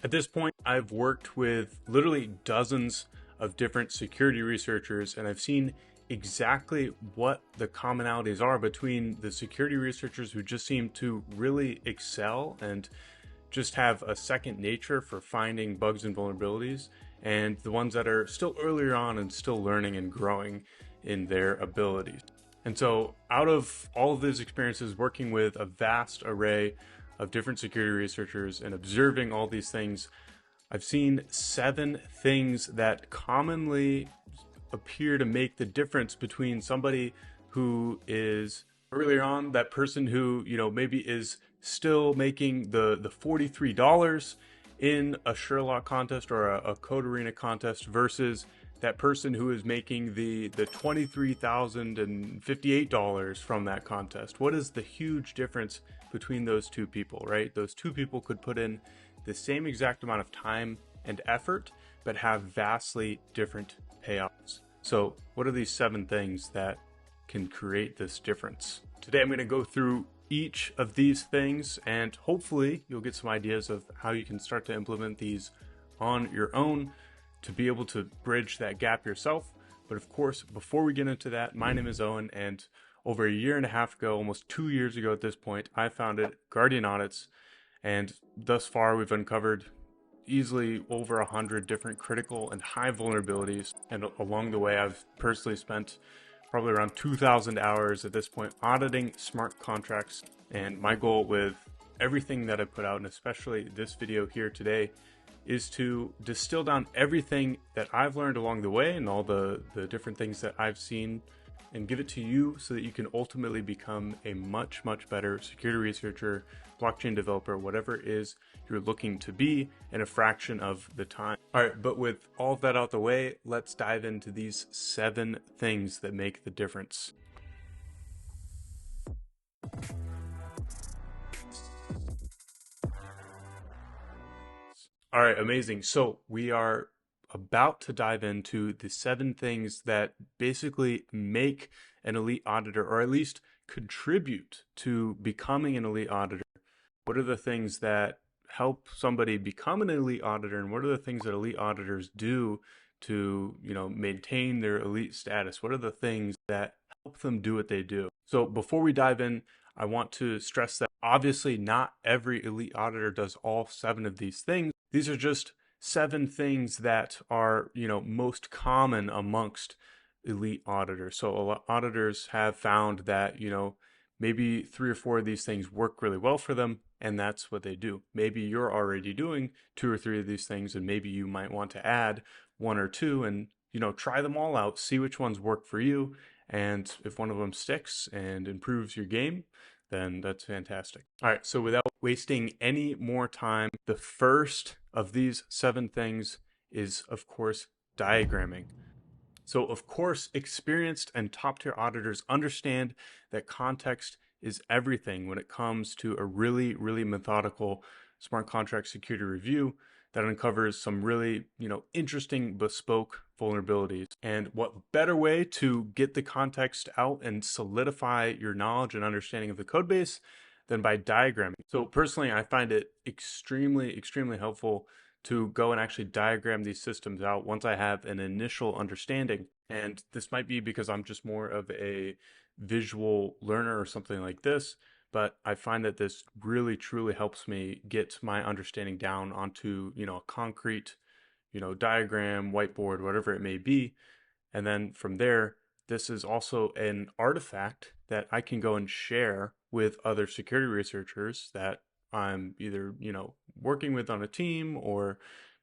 At this point, I've worked with literally dozens of different security researchers, and I've seen exactly what the commonalities are between the security researchers who just seem to really excel and just have a second nature for finding bugs and vulnerabilities, and the ones that are still earlier on and still learning and growing in their abilities. And so out of all of these experiences working with a vast array of different security researchers and observing all these things, I've seen 7 things that commonly appear to make the difference between somebody who is earlier on, that person who, maybe is still making the $43 in a Sherlock contest or a Code Arena contest versus that person who is making the $23,058 from that contest. What is the huge difference between those two people, right? Those two people could put in the same exact amount of time and effort, but have vastly different payouts. So what are these 7 things that can create this difference? Today I'm going to go through each of these things, and hopefully you'll get some ideas of how you can start to implement these on your own to be able to bridge that gap yourself. But of course, before we get into that, my name is Owen, and over a year and a half ago, almost 2 years ago at this point, I founded Guardian Audits, and thus far we've uncovered easily over 100 different critical and high vulnerabilities, and along the way I've personally spent probably around 2,000 hours at this point auditing smart contracts. And my goal with everything that I put out, and especially this video here today, is to distill down everything that I've learned along the way and all the different things that I've seen, and give it to you so that you can ultimately become a much better security researcher, blockchain developer, whatever it is you're looking to be in a fraction of the time. All right, but with all of that out the way, let's dive into these 7 things that make the difference. All right, amazing. So we are about to dive into the 7 things that basically make an elite auditor, or at least contribute to becoming an elite auditor. What are the things that help somebody become an elite auditor, and what are the things that elite auditors do to, maintain their elite status? What are the things that help them do what they do? So before we dive in, I want to stress that obviously not every elite auditor does all 7 of these things. These are just 7 things that are, most common amongst elite auditors. So a lot auditors have found that, maybe 3 or 4 of these things work really well for them, and that's what they do. Maybe you're already doing 2 or 3 of these things, and maybe you might want to add 1 or 2 and, try them all out, see which ones work for you. And if one of them sticks and improves your game, then that's fantastic. All right, so without wasting any more time, the first of these 7 things is, of course, diagramming. So, of course, experienced and top-tier auditors understand that context is everything when it comes to a really methodical smart contract security review that uncovers some really, interesting bespoke vulnerabilities. And what better way to get the context out and solidify your knowledge and understanding of the code base than by diagramming? So personally, I find it extremely helpful to go and actually diagram these systems out once I have an initial understanding. And this might be because I'm just more of a visual learner or something like this, but I find that this really truly helps me get my understanding down onto, a concrete, diagram, whiteboard, whatever it may be. And then from there, this is also an artifact that I can go and share with other security researchers that I'm either, working with on a team, or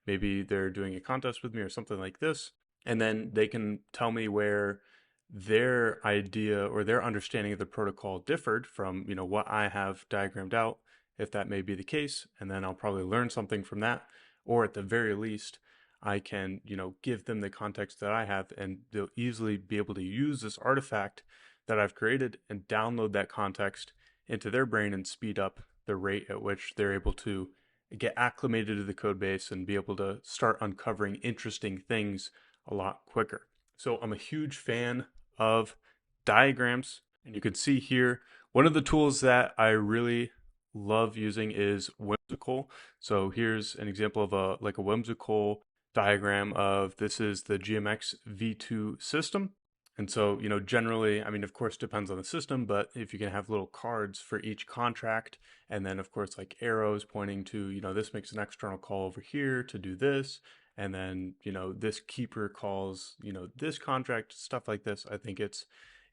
maybe they're doing a contest with me or something like this. And then they can tell me where their idea or their understanding of the protocol differed from, what I have diagrammed out, if that may be the case. And then I'll probably learn something from that. Or at the very least, I can, give them the context that I have, and they'll easily be able to use this artifact that I've created and download that context into their brain and speed up the rate at which they're able to get acclimated to the code base and be able to start uncovering interesting things a lot quicker. So I'm a huge fan of diagrams, and you can see here, one of the tools that I really love using is whimsical. So here's an example of a whimsical diagram of this is the GMX V2 system. And so, generally, I mean, of course, depends on the system, but if you can have little cards for each contract, and then, of course, like arrows pointing to, this makes an external call over here to do this, and then, this keeper calls, this contract, stuff like this, I think it's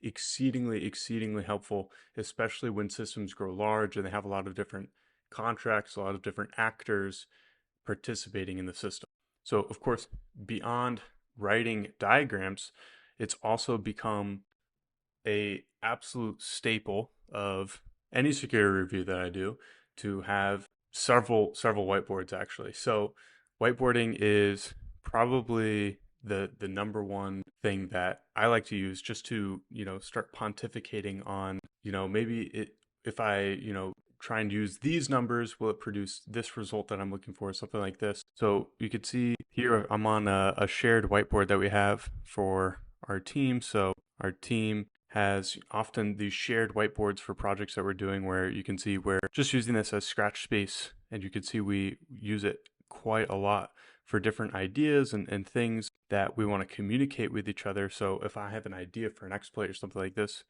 exceedingly helpful, especially when systems grow large and they have a lot of different contracts, a lot of different actors participating in the system. So, of course, beyond writing diagrams, it's also become a absolute staple of any security review that I do to have several whiteboards actually. So whiteboarding is probably the number one thing that I like to use just to, start pontificating on, if I, try and use these numbers, will it produce this result that I'm looking for, something like this. So you could see here I'm on a shared whiteboard that we have for our team. So our team has often these shared whiteboards for projects that we're doing where you can see we're just using this as scratch space, and you can see we use it quite a lot for different ideas and things that we want to communicate with each other. So if I have an idea for an exploit or something like this,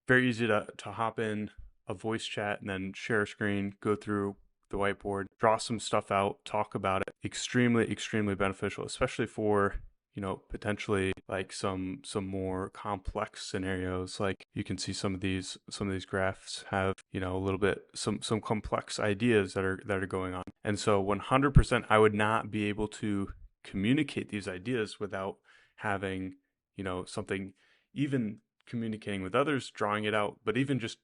very easy to hop in a voice chat and then share a screen, go through the whiteboard, draw some stuff out, talk about it. Extremely beneficial, especially for potentially like some more complex scenarios. Like you can see some of these graphs have, a little bit some complex ideas that are going on. And so 100% I would not be able to communicate these ideas without having, something, even communicating with others, drawing it out, but even just,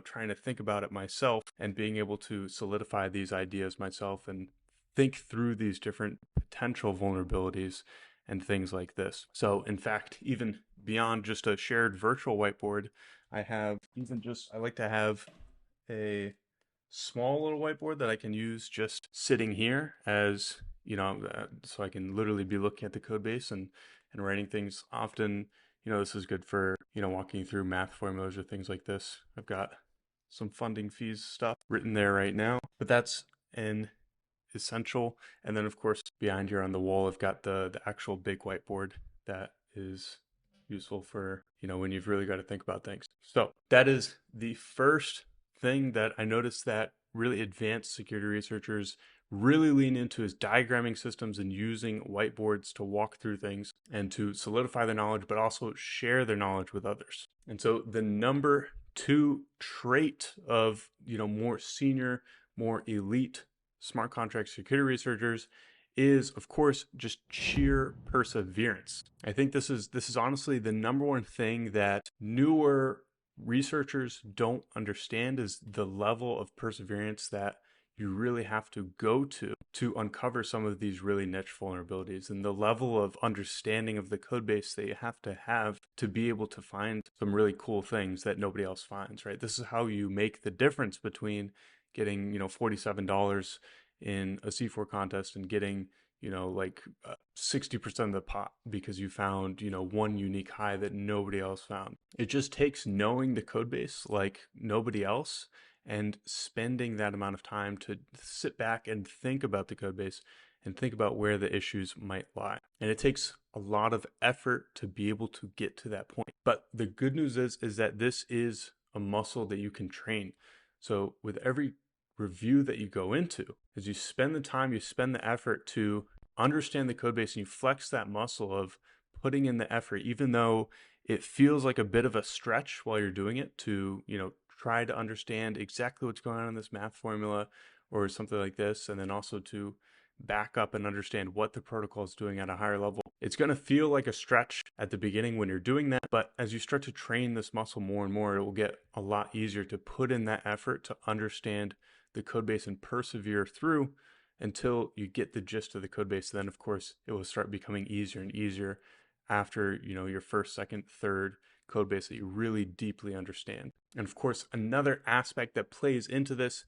trying to think about it myself and being able to solidify these ideas myself and think through these different potential vulnerabilities and things like this. So in fact, even beyond just a shared virtual whiteboard, I like to have a small little whiteboard that I can use just sitting here as, so I can literally be looking at the code base and writing things. Often, this is good for, walking through math formulas or things like this. I've got some funding fees stuff written there right now, but that's an essential. And then of course behind here on the wall I've got the actual big whiteboard that is useful for when you've really got to think about things. So that is the first thing that I noticed that really advanced security researchers really lean into, is diagramming systems and using whiteboards to walk through things and to solidify their knowledge, but also share their knowledge with others. And so the number two trait of more senior, more elite smart contract security researchers is, of course, just sheer perseverance. I think this is honestly the number one thing that newer researchers don't understand, is the level of perseverance that you really have to go to uncover some of these really niche vulnerabilities, and the level of understanding of the code base that you have to be able to find some really cool things that nobody else finds, right? This is how you make the difference between getting, $47 in a C4 contest and getting, 60% of the pot because you found, one unique high that nobody else found. It just takes knowing the code base like nobody else and spending that amount of time to sit back and think about the code base and think about where the issues might lie. And it takes a lot of effort to be able to get to that point. But the good news is that this is a muscle that you can train. So with every review that you go into, as you spend the time, you spend the effort to understand the code base, and you flex that muscle of putting in the effort, even though it feels like a bit of a stretch while you're doing it, to, try to understand exactly what's going on in this math formula or something like this, and then also to back up and understand what the protocol is doing at a higher level. It's going to feel like a stretch at the beginning when you're doing that, but as you start to train this muscle more and more, it will get a lot easier to put in that effort to understand the code base and persevere through until you get the gist of the code base. Then of course it will start becoming easier and easier after your first, second, third code base that you really deeply understand. And of course, another aspect that plays into this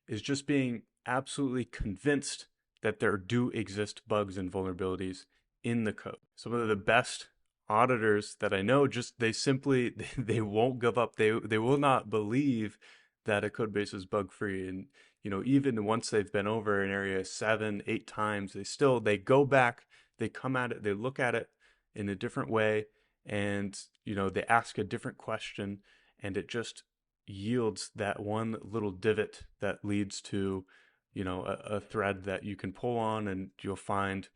is just being absolutely convinced that there do exist bugs and vulnerabilities in the code. Some of the best auditors that I know, just they won't give up. They will not believe that a code base is bug free. And even once they've been over an area 7, 8 times, they go back, they come at it, they look at it in a different way, and they ask a different question, and it just yields that one little divot that leads to a thread that you can pull on, and you'll find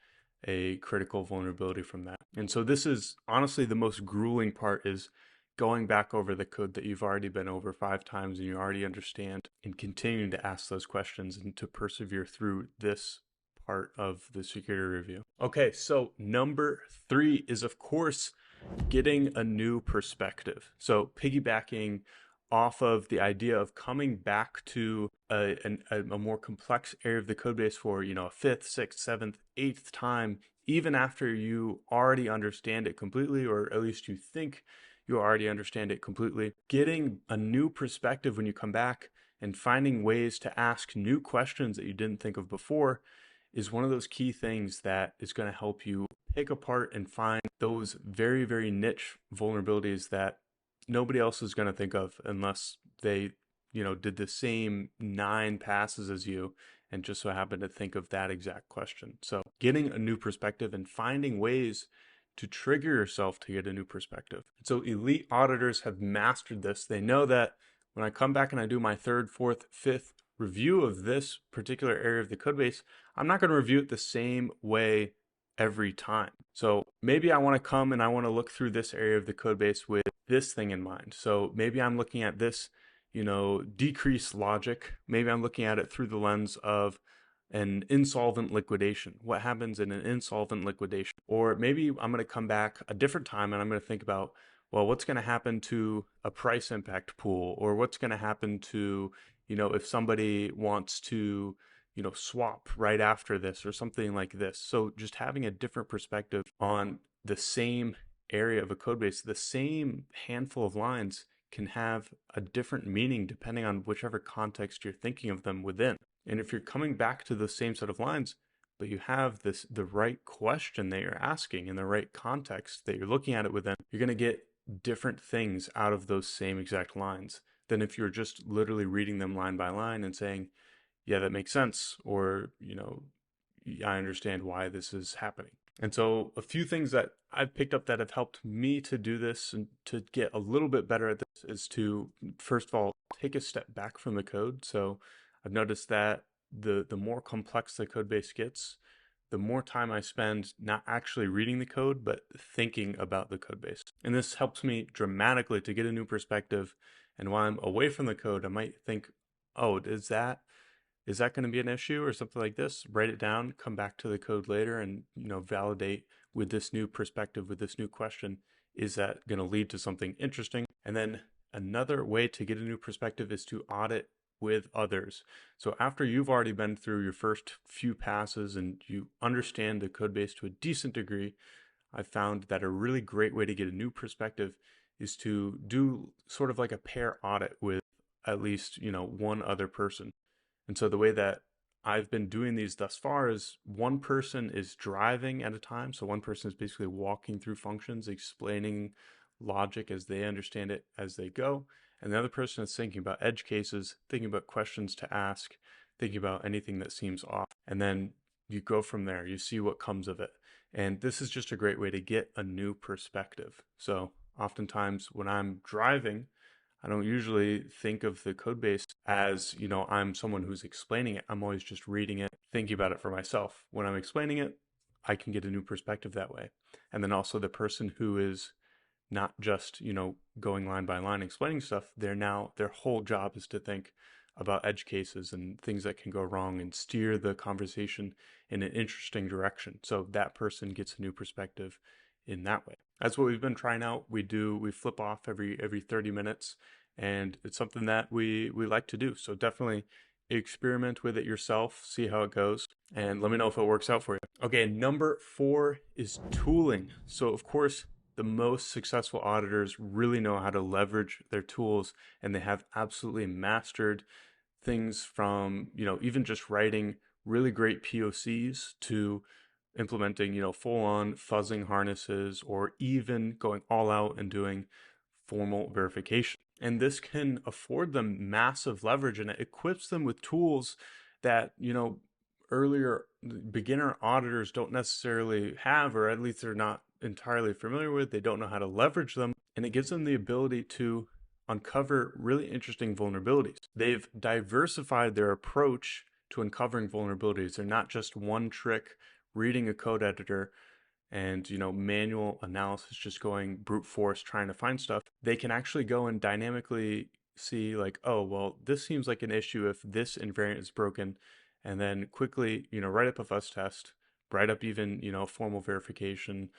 a critical vulnerability from that. And so this is honestly the most grueling part, is going back over the code that you've already been over 5 times and you already understand, and continuing to ask those questions and to persevere through this part of the security review. Okay, so number 3 is, of course, getting a new perspective. So piggybacking off of the idea of coming back to a more complex area of the code base for a fifth, sixth, seventh, eighth time, even after you already understand it completely, or at least you think you already understand it completely. Getting a new perspective when you come back and finding ways to ask new questions that you didn't think of before is one of those key things that is going to help you pick apart and find those very, very niche vulnerabilities that nobody else is going to think of unless they, did the same 9 passes as you and just so happened to think of that exact question. So getting a new perspective and finding ways to trigger yourself to get a new perspective. So elite auditors have mastered this. They know that when I come back and I do my 3rd, 4th, 5th review of this particular area of the code base, I'm not going to review it the same way every time. So maybe I want to come and I want to look through this area of the code base with this thing in mind. So maybe I'm looking at this, decrease logic. Maybe I'm looking at it through the lens of an insolvent liquidation. What happens in an insolvent liquidation? Or maybe I'm going to come back a different time and I'm going to think about, well, what's going to happen to a price impact pool? Or what's going to happen to, if somebody wants to, swap right after this or something like this. So just having a different perspective on the same area of a code base, the same handful of lines can have a different meaning depending on whichever context you're thinking of them within. And if you're coming back to the same set of lines, but you have the right question that you're asking in the right context that you're looking at it within, you're going to get different things out of those same exact lines than if you're just literally reading them line by line and saying, yeah, that makes sense, or, I understand why this is happening. And so a few things that I've picked up that have helped me to do this and to get a little bit better at this is to, first of all, take a step back from the code. So I've noticed that the more complex the code base gets, the more time I spend not actually reading the code, but thinking about the code base. And this helps me dramatically to get a new perspective. And while I'm away from the code, I might think, oh, is that going to be an issue or something like this? Write it down, come back to the code later and, validate with this new perspective, with this new question, is that going to lead to something interesting? And then another way to get a new perspective is to audit with others. So after you've already been through your first few passes and you understand the code base to a decent degree, I've found that a really great way to get a new perspective is to do sort of like a pair audit with at least, one other person. And so the way that I've been doing these thus far is one person is driving at a time. So one person is basically walking through functions, explaining logic as they understand it as they go. And the other person is thinking about edge cases, thinking about questions to ask, thinking about anything that seems off. And then you go from there, you see what comes of it. And this is just a great way to get a new perspective. So oftentimes when I'm driving, I don't usually think of the code base as, I'm someone who's explaining it. I'm always just reading it, thinking about it for myself. When I'm explaining it, I can get a new perspective that way. And then also the person who is not just, going line by line explaining stuff, their whole job is to think about edge cases and things that can go wrong and steer the conversation in an interesting direction. So that person gets a new perspective in that way. That's what we've been trying out. We flip off every 30 minutes, and it's something that we like to do. So definitely experiment with it yourself, see how it goes, and let me know if it works out for you. Okay, number 4 is tooling. So of course, the most successful auditors really know how to leverage their tools, and they have absolutely mastered things from, even just writing really great POCs to implementing, full-on fuzzing harnesses, or even going all out and doing formal verification. And this can afford them massive leverage, and it equips them with tools that, earlier beginner auditors don't necessarily have, or at least they're not entirely familiar with. They don't know how to leverage them. And it gives them the ability to uncover really interesting vulnerabilities. They've diversified their approach to uncovering vulnerabilities. They're not just one trick reading a code editor and manual analysis, just going brute force trying to find stuff. They can actually go and dynamically see, like, oh well, this seems like an issue if this invariant is broken, and then quickly write up a fuzz test, write up even formal verification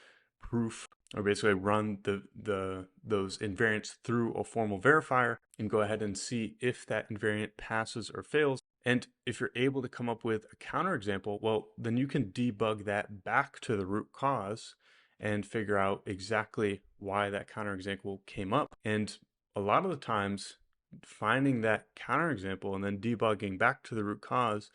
proof, or basically run those invariants through a formal verifier and go ahead and see if that invariant passes or fails. And if you're able to come up with a counterexample, well, then you can debug that back to the root cause and figure out exactly why that counterexample came up. And a lot of the times, finding that counterexample and then debugging back to the root cause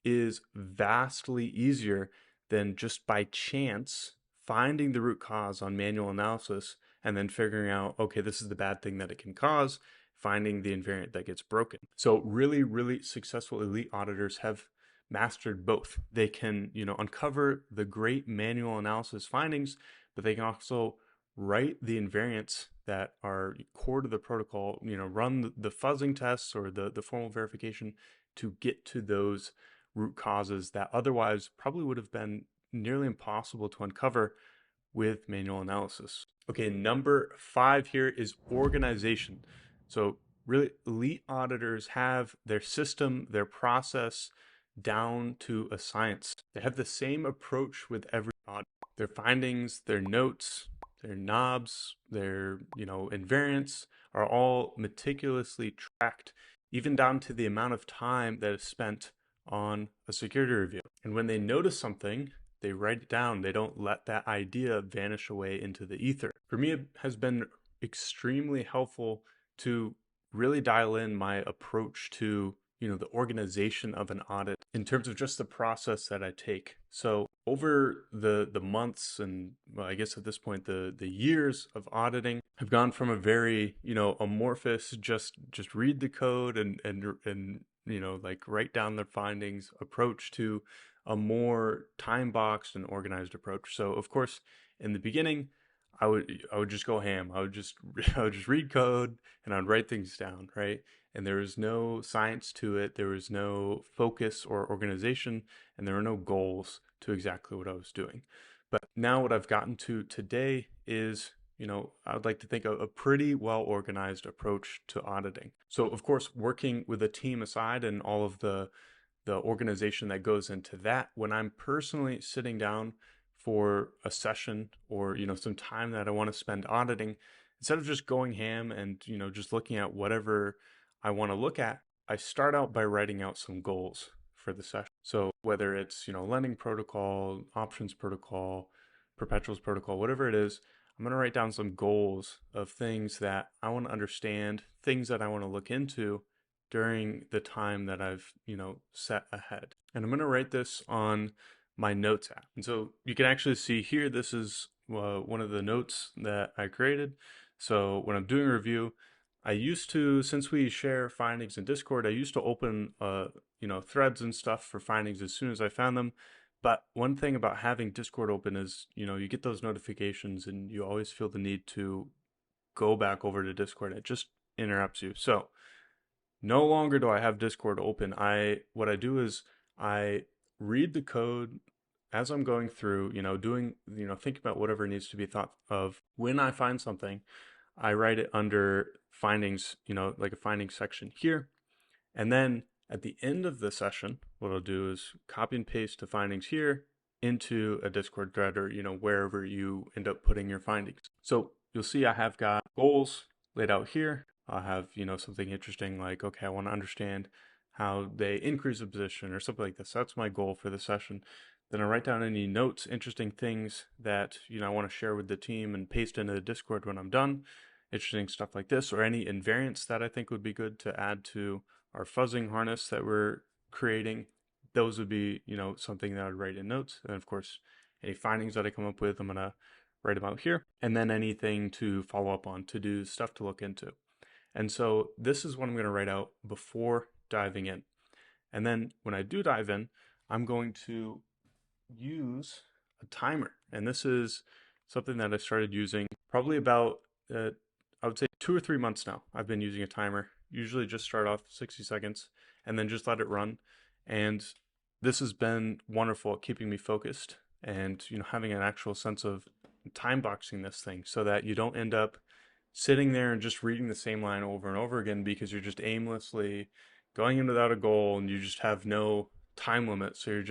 is vastly easier than just by chance finding the root cause on manual analysis and then figuring out, okay, this is the bad thing that it can cause, finding the invariant that gets broken. So really, really successful elite auditors have mastered both. They can, uncover the great manual analysis findings, but they can also write the invariants that are core to the protocol, run the fuzzing tests or the formal verification to get to those root causes that otherwise probably would have been nearly impossible to uncover with manual analysis. Okay, number 5 here is organization. So really, elite auditors have their system, their process down to a science. They have the same approach with every audit. Their findings, their notes, their knobs, their invariants are all meticulously tracked, even down to the amount of time that is spent on a security review. And when they notice something, they write it down. They don't let that idea vanish away into the ether. For me, it has been extremely helpful to really dial in my approach to the organization of an audit in terms of just the process that I take. So over the months and, well, I guess at this point the years of auditing, I've gone from a very amorphous just read the code and like write down the findings approach to a more time boxed and organized approach. So of course, in the beginning, I would just go ham. I would just read code and I'd write things down, right? And there was no science to it. There was no focus or organization, and there were no goals to exactly what I was doing. But now what I've gotten to today is, I would like to think a pretty well organized approach to auditing. So of course, working with a team aside and all of the organization that goes into that, when I'm personally sitting down for a session or some time that I want to spend auditing, instead of just going ham and just looking at whatever I want to look at, I start out by writing out some goals for the session. So whether it's lending protocol, options protocol, perpetuals protocol, whatever it is, I'm going to write down some goals of things that I want to understand, things that I want to look into during the time that I've set ahead. And I'm going to write this on my notes app. And so you can actually see here, this is one of the notes that I created. So when I'm doing a review, I used to, since we share findings in Discord, I used to open threads and stuff for findings as soon as I found them. But one thing about having Discord open is, you get those notifications and you always feel the need to go back over to Discord. It just interrupts you. So no longer do I have Discord open. What I do is I read the code as I'm going through, doing, think about whatever needs to be thought of. When I find something, I write it under findings, like a findings section here. And then at the end of the session, what I'll do is copy and paste the findings here into a Discord thread or, wherever you end up putting your findings. So you'll see I have got goals laid out here. I'll have, something interesting like, okay, I want to understand how they increase a position or something like this. That's my goal for the session. Then I write down any notes, interesting things that, I want to share with the team and paste into the Discord when I'm done. Interesting stuff like this, or any invariants that I think would be good to add to our fuzzing harness that we're creating. Those would be, something that I would write in notes. And of course, any findings that I come up with, I'm going to write them out here. And then anything to follow up on, to do stuff to look into. And so this is what I'm going to write out before diving in. And then when I do dive in, I'm going to use a timer. And this is something that I started using probably about, I would say 2 or 3 months now. I've been using a timer, usually just start off 60 seconds and then just let it run. And this has been wonderful at keeping me focused and, having an actual sense of time boxing this thing so that you don't end up sitting there and just reading the same line over and over again because you're just aimlessly going in without a goal and you just have no time limit. So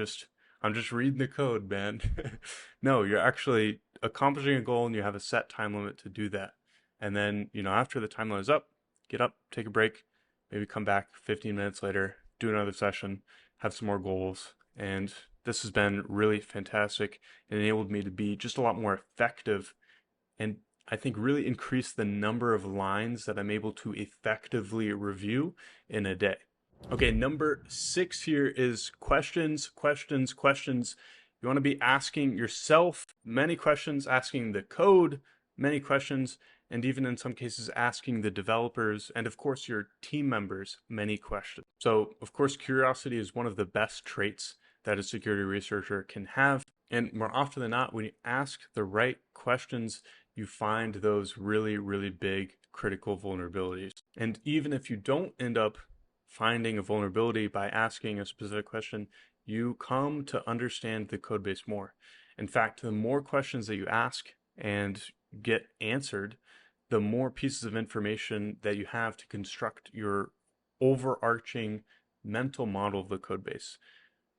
I'm just reading the code, man. No, you're actually accomplishing a goal and you have a set time limit to do that. And then, after the time limit is up, get up, take a break, maybe come back 15 minutes later, do another session, have some more goals. And this has been really fantastic. It enabled me to be just a lot more effective and I think really increase the number of lines that I'm able to effectively review in a day. Okay, number 6 here is questions, questions, questions. You want to be asking yourself many questions, asking the code many questions, and even in some cases asking the developers and of course your team members many questions. So of course curiosity is one of the best traits that a security researcher can have. And more often than not, when you ask the right questions, you find those really, really big critical vulnerabilities. And even if you don't end up finding a vulnerability by asking a specific question, you come to understand the code base more. In fact, the more questions that you ask and get answered, the more pieces of information that you have to construct your overarching mental model of the code base.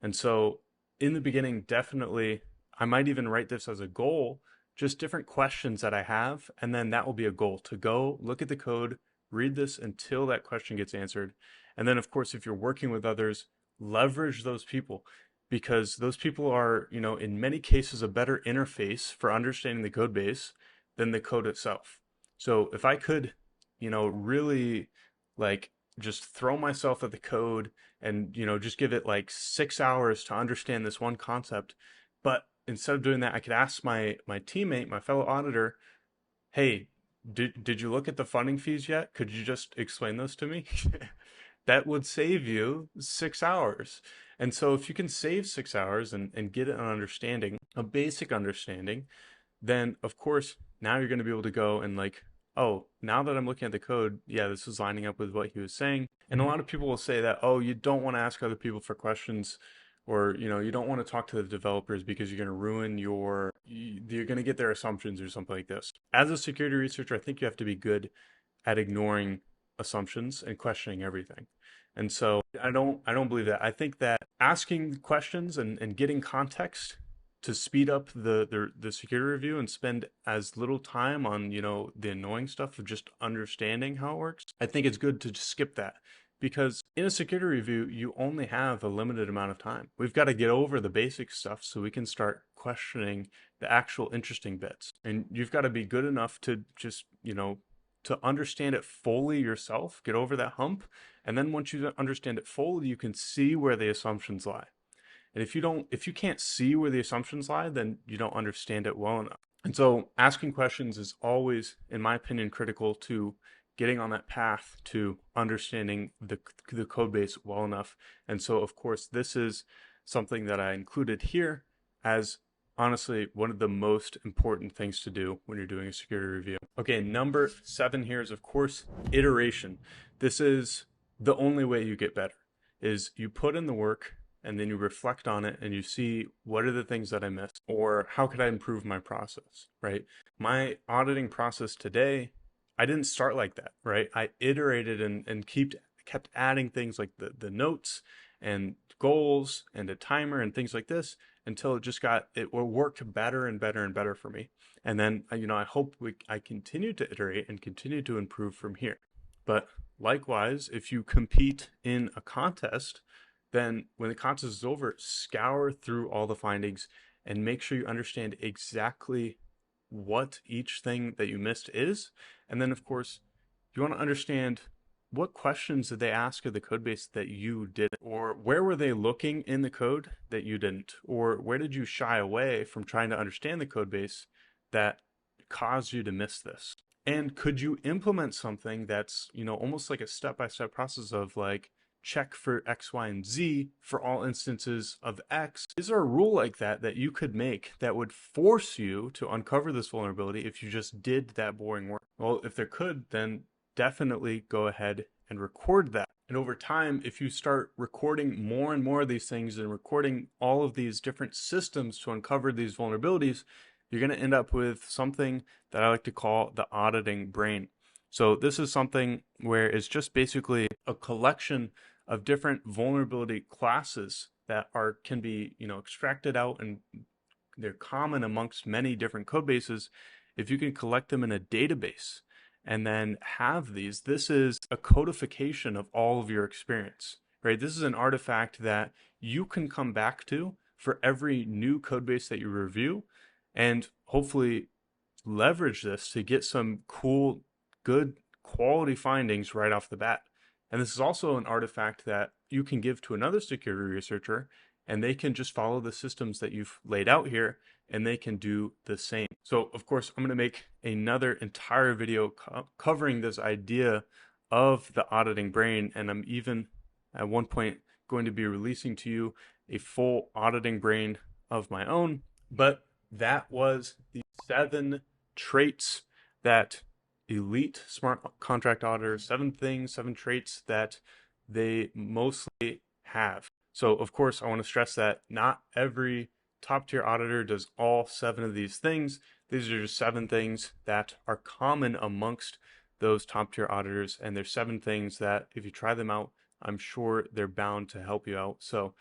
And so in the beginning, definitely, I might even write this as a goal, just different questions that I have, and then that will be a goal to go look at the code, read this until that question gets answered. And then, of course, if you're working with others, leverage those people because those people are, in many cases, a better interface for understanding the code base than the code itself. So if I could, really like just throw myself at the code and, just give it like 6 hours to understand this one concept. But instead of doing that, I could ask my teammate, my fellow auditor, hey, did you look at the funding fees yet? Could you just explain those to me? That would save you 6 hours. And so if you can save 6 hours and get an understanding, a basic understanding, then of course, now you're going to be able to go and like, oh, now that I'm looking at the code, yeah, this is lining up with what he was saying. And a lot of people will say that, oh, you don't want to ask other people for questions or, you don't want to talk to the developers because you're going to ruin you're going to get their assumptions or something like this. As a security researcher, I think you have to be good at ignoring assumptions and questioning everything. And so I don't believe that. I think that asking questions and getting context to speed up the security review and spend as little time on, the annoying stuff of just understanding how it works. I think it's good to just skip that because in a security review, you only have a limited amount of time. We've got to get over the basic stuff so we can start questioning the actual interesting bits. And you've got to be good enough to just, to understand it fully yourself, get over that hump. And then once you understand it fully, you can see where the assumptions lie. And if you can't see where the assumptions lie, then you don't understand it well enough. And so asking questions is always, in my opinion, critical to getting on that path to understanding the code base well enough. And so, of course, this is something that I included here as honestly one of the most important things to do when you're doing a security review. Okay, number 7 here is, of course, iteration. This is the only way you get better, is you put in the work and then you reflect on it and you see what are the things that I missed or how could I improve my process, right? My auditing process today, I didn't start like that, right? I iterated and kept adding things like the notes and goals and a timer and things like this until it worked better and better and better for me. And then, I hope I continue to iterate and continue to improve from here. But likewise, if you compete in a contest, then when the contest is over, scour through all the findings and make sure you understand exactly what each thing that you missed is. And then, of course, you want to understand what questions did they ask of the code base that you didn't, or where were they looking in the code that you didn't, or where did you shy away from trying to understand the code base that caused you to miss this? And could you implement something that's, almost like a step-by-step process of like, check for X, Y, and Z for all instances of X? Is there a rule like that you could make that would force you to uncover this vulnerability if you just did that boring work? Well, if there could, then definitely go ahead and record that. And over time, if you start recording more and more of these things and recording all of these different systems to uncover these vulnerabilities, you're going to end up with something that I like to call the auditing brain. So this is something where it's just basically a collection of different vulnerability classes that can be, extracted out, and they're common amongst many different code bases. If you can collect them in a database and then have these, this is a codification of all of your experience, right? This is an artifact that you can come back to for every new code base that you review, and hopefully leverage this to get some cool, good quality findings right off the bat. And this is also an artifact that you can give to another security researcher, and they can just follow the systems that you've laid out here, and they can do the same. So of course, I'm going to make another entire video covering this idea of the auditing brain, and I'm even at one point going to be releasing to you a full auditing brain of my own. But that was the 7 traits that elite smart contract auditors, 7 things, 7 traits that they mostly have. So of course, I want to stress that not every top tier auditor does all 7 of these things. These are just 7 things that are common amongst those top tier auditors, and there's 7 things that if you try them out, I'm sure they're bound to help you out. So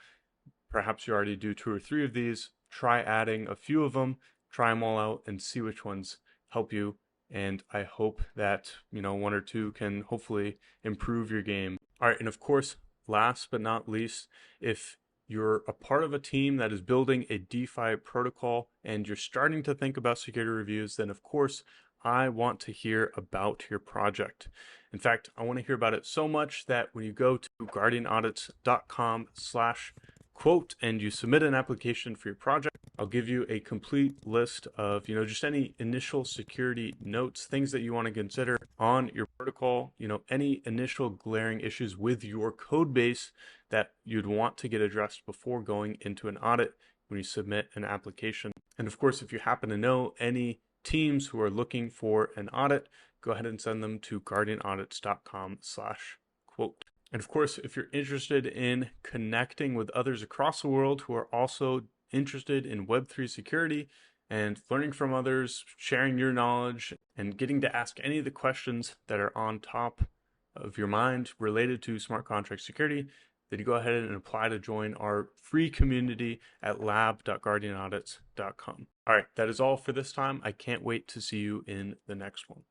perhaps you already do 2 or 3 of these. Try adding a few of them, try them all out, and see which ones help you. And I hope that, 1 or 2 can hopefully improve your game. All right, and of course, last but not least, if you're a part of a team that is building a DeFi protocol and you're starting to think about security reviews, then of course, I want to hear about your project. In fact, I want to hear about it so much that when you go to guardianaudits.com/quote and you submit an application for your project, I'll give you a complete list of, just any initial security notes, things that you want to consider on your protocol, any initial glaring issues with your code base that you'd want to get addressed before going into an audit when you submit an application. And of course, if you happen to know any teams who are looking for an audit, go ahead and send them to guardianaudits.com/quote. And of course, if you're interested in connecting with others across the world who are also interested in Web3 security and learning from others, sharing your knowledge, and getting to ask any of the questions that are on top of your mind related to smart contract security, then you go ahead and apply to join our free community at lab.guardianaudits.com. All right, that is all for this time. I can't wait to see you in the next one.